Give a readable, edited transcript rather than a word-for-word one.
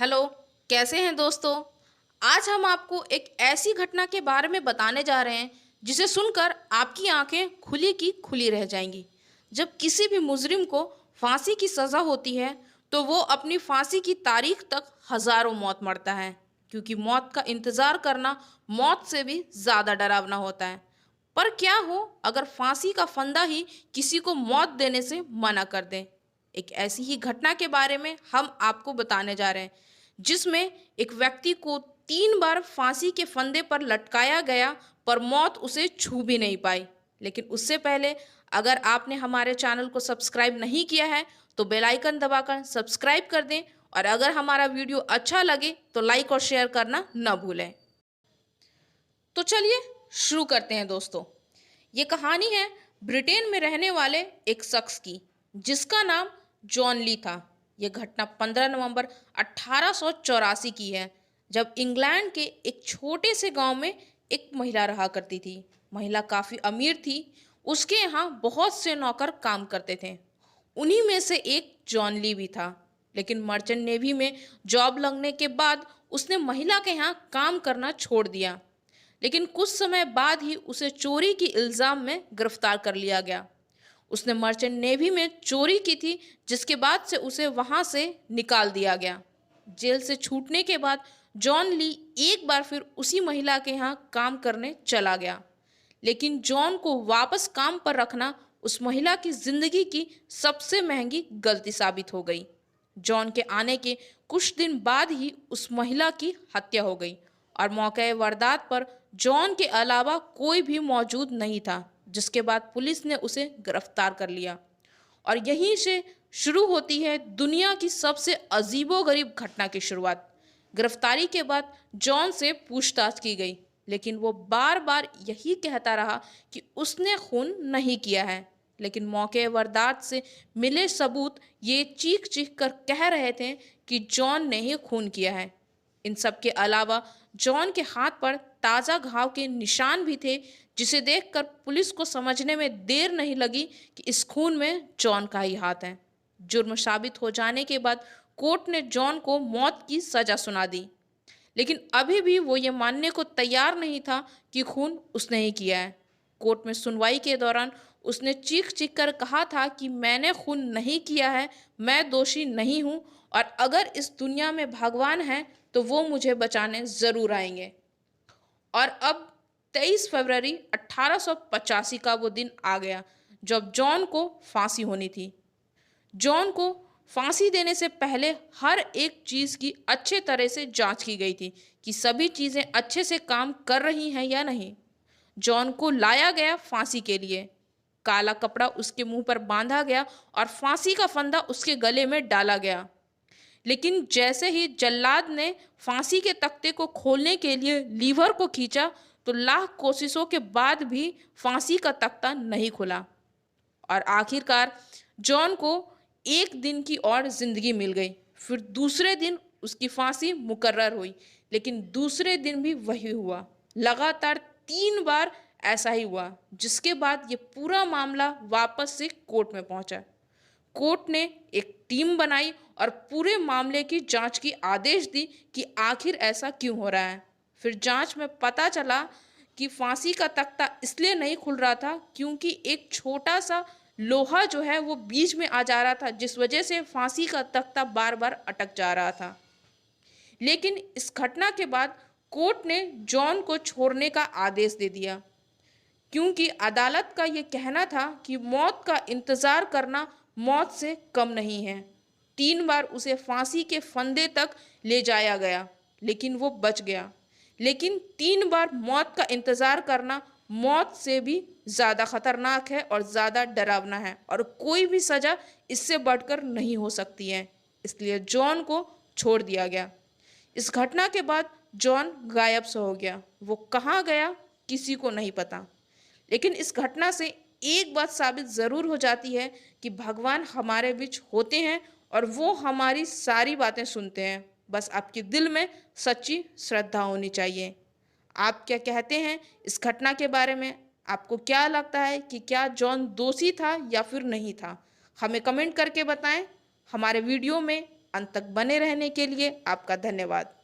Hello. कैसे हैं दोस्तों। आज हम आपको एक ऐसी घटना के बारे में बताने जा रहे हैं जिसे सुनकर आपकी आंखें खुली की खुली रह जाएंगी। जब किसी भी मुजरिम को फांसी की सज़ा होती है तो वो अपनी फांसी की तारीख तक हजारों मौत मरता है, क्योंकि मौत का इंतज़ार करना मौत से भी ज़्यादा डरावना होता है। पर क्या हो अगर फांसी का फंदा ही किसी को मौत देने से मना कर दे। एक ऐसी ही घटना के बारे में हम आपको बताने जा रहे हैं, जिसमें एक व्यक्ति को 3 बार फांसी के फंदे पर लटकाया गया, पर मौत उसे छू भी नहीं पाई। लेकिन उससे पहले अगर आपने हमारे चैनल को सब्सक्राइब नहीं किया है तो बेल आइकन दबाकर सब्सक्राइब कर दें, और अगर हमारा वीडियो अच्छा लगे तो लाइक और शेयर करना न भूलें। तो चलिए शुरू करते हैं दोस्तों। ये कहानी है ब्रिटेन में रहने वाले एक शख्स की, जिसका नाम जॉन ली था। यह घटना 15 नवंबर 1884 की है, जब इंग्लैंड के एक छोटे से गांव में एक महिला रहा करती थी। महिला काफ़ी अमीर थी। उसके यहाँ बहुत से नौकर काम करते थे। उन्हीं में से एक जॉन ली भी था। लेकिन मर्चेंट नेवी में जॉब लगने के बाद उसने महिला के यहाँ काम करना छोड़ दिया। लेकिन कुछ समय बाद ही उसे चोरी की इल्ज़ाम में गिरफ्तार कर लिया गया। उसने मर्चेंट नेवी में चोरी की थी, जिसके बाद से उसे वहां से निकाल दिया गया। जेल से छूटने के बाद जॉन ली एक बार फिर उसी महिला के यहाँ काम करने चला गया। लेकिन जॉन को वापस काम पर रखना उस महिला की जिंदगी की सबसे महंगी गलती साबित हो गई। जॉन के आने के कुछ दिन बाद ही उस महिला की हत्या हो गई, और मौके वारदात पर जॉन के अलावा कोई भी मौजूद नहीं था, जिसके बाद पुलिस ने उसे गिरफ्तार कर लिया। और यहीं से शुरू होती है दुनिया की सबसे अजीबोगरीब घटना की शुरुआत। गिरफ्तारी के बाद जॉन से पूछताछ की गई, लेकिन वो बार बार यही कहता रहा कि उसने खून नहीं किया है। लेकिन मौके वारदात से मिले सबूत ये चीख चीख कर कह रहे थे कि जॉन ने ही खून किया है। इन सब के अलावा जॉन के हाथ पर ताज़ा घाव के निशान भी थे, जिसे देखकर पुलिस को समझने में देर नहीं लगी कि इस खून में जॉन का ही हाथ है। जुर्म साबित हो जाने के बाद कोर्ट ने जॉन को मौत की सजा सुना दी, लेकिन अभी भी वो ये मानने को तैयार नहीं था कि खून उसने ही किया है। कोर्ट में सुनवाई के दौरान उसने चीख चीख कर कहा था कि मैंने खून नहीं किया है, मैं दोषी नहीं हूँ, और अगर इस दुनिया में भगवान है तो वो मुझे बचाने ज़रूर आएंगे। और अब 23 फरवरी 1885 का वो दिन आ गया जब जॉन को फांसी होनी थी। जॉन को फांसी देने से पहले हर एक चीज़ की अच्छे तरह से जांच की गई थी कि सभी चीज़ें अच्छे से काम कर रही हैं या नहीं। जॉन को लाया गया फांसी के लिए। काला कपड़ा उसके मुंह पर बांधा गया और फांसी का फंदा उसके गले में डाला गया। लेकिन जैसे ही जल्लाद ने फांसी के तख्ते को खोलने के लिए लीवर को खींचा तो लाख कोशिशों के बाद भी फांसी का तख्ता नहीं खुला, और आखिरकार जॉन को एक दिन की और जिंदगी मिल गई। फिर दूसरे दिन उसकी फांसी मुकर्रर हुई, लेकिन दूसरे दिन भी वही हुआ। लगातार 3 बार ऐसा ही हुआ, जिसके बाद ये पूरा मामला वापस से कोर्ट में पहुंचा। कोर्ट ने एक टीम बनाई और पूरे मामले की जांच की आदेश दी कि आखिर ऐसा क्यों हो रहा है। फिर जांच में पता चला कि फांसी का तख्ता इसलिए नहीं खुल रहा था क्योंकि एक छोटा सा लोहा जो है वो बीच में आ जा रहा था, जिस वजह से फांसी का तख्ता बार बार अटक जा रहा था। लेकिन इस घटना के बाद कोर्ट ने जॉन को छोड़ने का आदेश दे दिया, क्योंकि अदालत का ये कहना था कि मौत का इंतज़ार करना मौत से कम नहीं है। 3 बार उसे फांसी के फंदे तक ले जाया गया, लेकिन वो बच गया। लेकिन 3 बार मौत का इंतज़ार करना मौत से भी ज़्यादा खतरनाक है और ज़्यादा डरावना है, और कोई भी सज़ा इससे बढ़कर नहीं हो सकती है। इसलिए जॉन को छोड़ दिया गया। इस घटना के बाद जॉन गायब सा हो गया। वो कहाँ गया किसी को नहीं पता। लेकिन इस घटना से एक बात साबित ज़रूर हो जाती है कि भगवान हमारे बीच होते हैं और वो हमारी सारी बातें सुनते हैं। बस आपके दिल में सच्ची श्रद्धा होनी चाहिए। आप क्या कहते हैं इस घटना के बारे में? आपको क्या लगता है कि क्या जॉन दोषी था या फिर नहीं था? हमें कमेंट करके बताएं। हमारे वीडियो में अंत तक बने रहने के लिए आपका धन्यवाद।